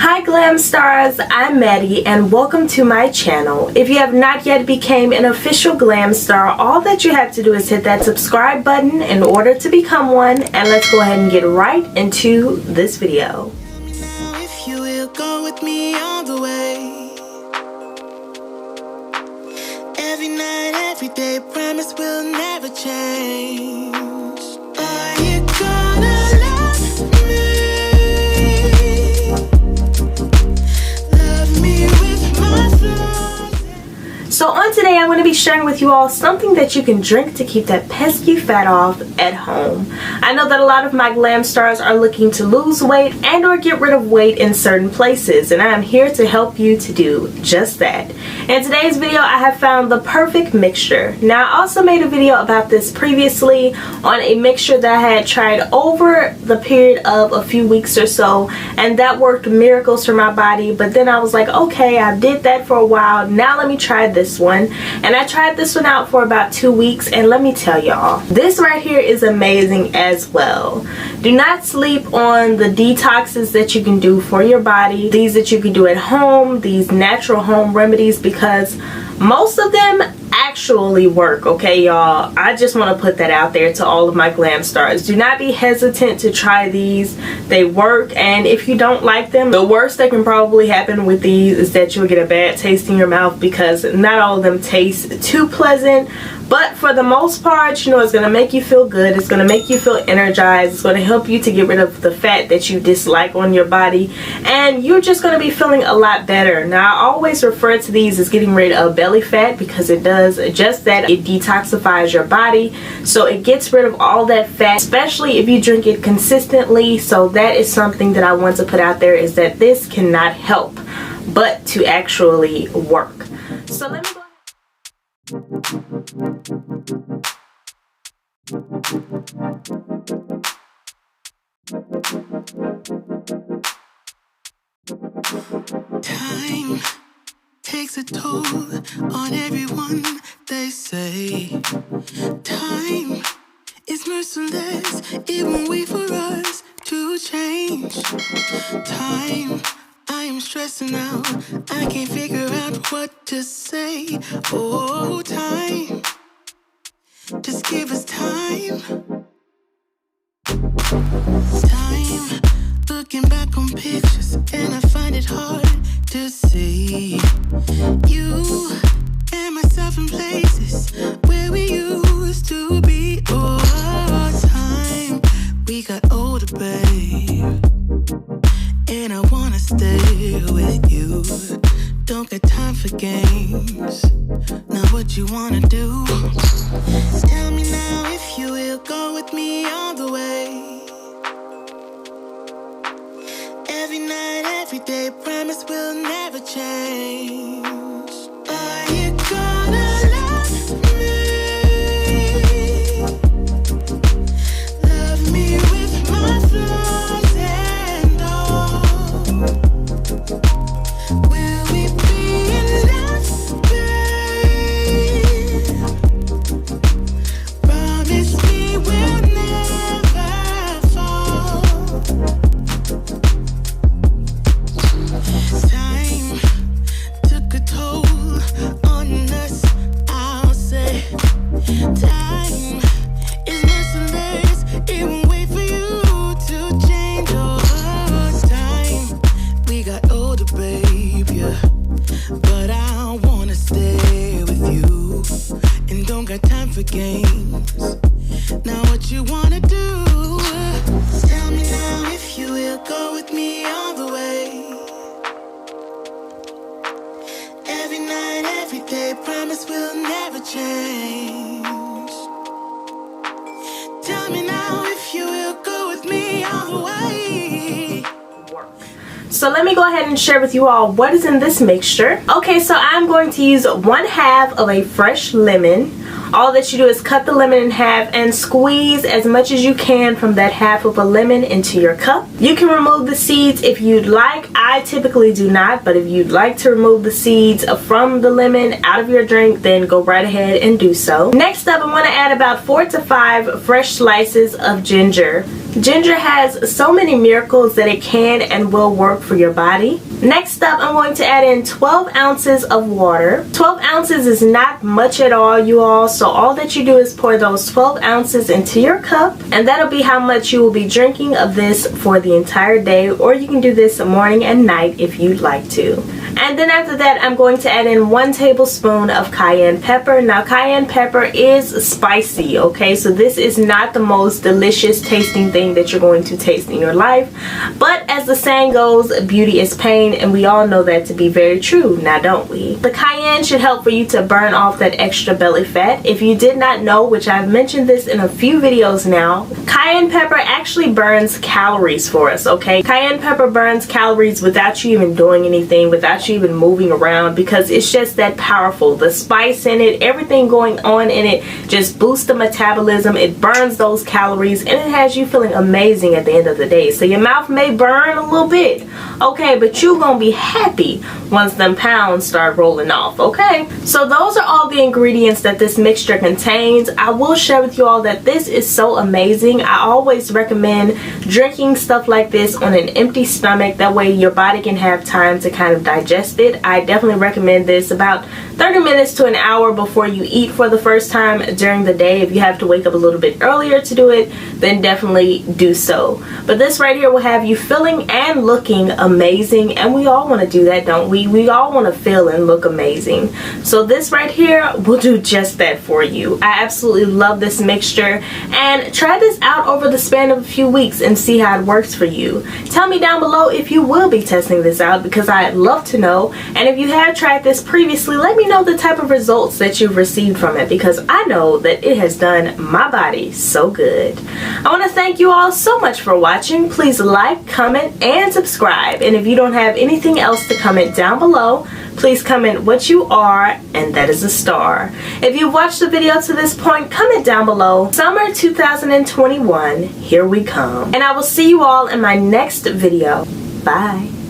Hi Glam Stars, I'm Maddie and welcome to my channel. If you have not yet become an official Glam Star, all that you have to do is hit that subscribe button in order to become one, and let's go ahead and get right into this video. Now if you will go with me all the way, every night, every day, promise will never change. Are you gonna love me? So on today, I'm going to be sharing with you all something that you can drink to keep that pesky fat off at home. I know that a lot of my Glam Stars are looking to lose weight and or get rid of weight in certain places, and I am here to help you to do just that. In today's video, I have found the perfect mixture. Now, I also made a video about this previously on a mixture that I had tried over the period of a few weeks or so, and that worked miracles for my body. But then I was like, okay, I did that for a while, now let me try this one. And I tried this one out for about 2 weeks, and let me tell y'all, this right here is amazing as well. Do not sleep on the detoxes that you can do for your body, these that you can do at home, these natural home remedies, because most of them actually work, okay y'all. I just want to put that out there to all of my Glam Stars. Do not be hesitant to try these. They work, and if you don't like them, the worst that can probably happen with these is that you'll get a bad taste in your mouth, because not all of them taste too pleasant. But for the most part, you know, it's going to make you feel good. It's going to make you feel energized. It's going to help you to get rid of the fat that you dislike on your body. And you're just going to be feeling a lot better. Now, I always refer to these as getting rid of belly fat, because it does just that. It detoxifies your body. So it gets rid of all that fat, especially if you drink it consistently. So that is something that I want to put out there, is that this cannot help but to actually work. So let me go. Time takes a toll on everyone, they say. Time is merciless, it won't wait for us to change. Time, I am stressing out, I can't figure out what to say. Oh, time, just give us time. Time, looking back on pictures, and I find it hard to see you and myself in places where we used to be. Oh, time, we got older, babe, and I wanna stay with you. Don't got time for games. Now what you wanna do? Tell me now if you will go with me all the way. Every night, every day, promise will never change. Are you gonna love me? Love me with my flaws and all. Will we be enough, babe? Promise me we'll never fall. Time took a toll on us, I'll say. Time is merciless, it won't wait for you to change. Oh, time, we got older, babe, yeah. But I wanna stay with you, and don't got time for games. Now what you wanna do? Tell me now if you will go with me all the way. Every night, every day, promise will never change. Tell me now if you will go with me all the way. So let me go ahead and share with you all what is in this mixture. Okay, so I'm going to use 1/2 of a fresh lemon. All that you do is cut the lemon in half and squeeze as much as you can from that half of a lemon into your cup. You can remove the seeds if you'd like. I typically do not, but if you'd like to remove the seeds from the lemon out of your drink, then go right ahead and do so. Next up, I want to add about 4 to 5 fresh slices of ginger. Ginger has so many miracles that it can and will work for your body. Next up, I'm going to add in 12 ounces of water. 12 ounces is not much at all, you all, so all that you do is pour those 12 ounces into your cup, and that'll be how much you will be drinking of this for the entire day, or you can do this morning and night if you'd like to. And then after that, I'm going to add in 1 tablespoon of cayenne pepper. Now, cayenne pepper is spicy, okay? So this is not the most delicious tasting thing that you're going to taste in your life. But as the saying goes, beauty is pain, and we all know that to be very true, now don't we? The cayenne should help for you to burn off that extra belly fat. If you did not know, which I've mentioned this in a few videos now, cayenne pepper actually burns calories for us, okay? Cayenne pepper burns calories without you even doing anything, without you even moving around, because it's just that powerful. The spice in it, everything going on in it just boosts the metabolism. It burns those calories, and it has you feeling amazing at the end of the day. So your mouth may burn a little bit, okay, but you're gonna be happy once them pounds start rolling off, okay? So those are all the ingredients that this mixture contains. I will share with you all that this is so amazing. I always recommend drinking stuff like this on an empty stomach. That way your body can have time to kind of digest it. I definitely recommend this about 30 minutes to an hour before you eat for the first time during the day. If you have to wake up a little bit earlier to do it, then definitely do so. But this right here will have you feeling and looking amazing, and we all want to do that, don't we? We all want to feel and look amazing. So this right here will do just that for you. I absolutely love this mixture, and try this out over the span of a few weeks and see how it works for you. Tell me down below if you will be testing this out, because I'd love to know. And if you have tried this previously, let me know the type of results that you've received from it, because I know that it has done my body so good. I want to thank you all so much for watching. Please like, comment, and subscribe. And if you don't have anything else to comment down below, please comment what you are, and that is a star. If you've watched the video to this point, comment down below. Summer 2021, here we come. And I will see you all in my next video. Bye.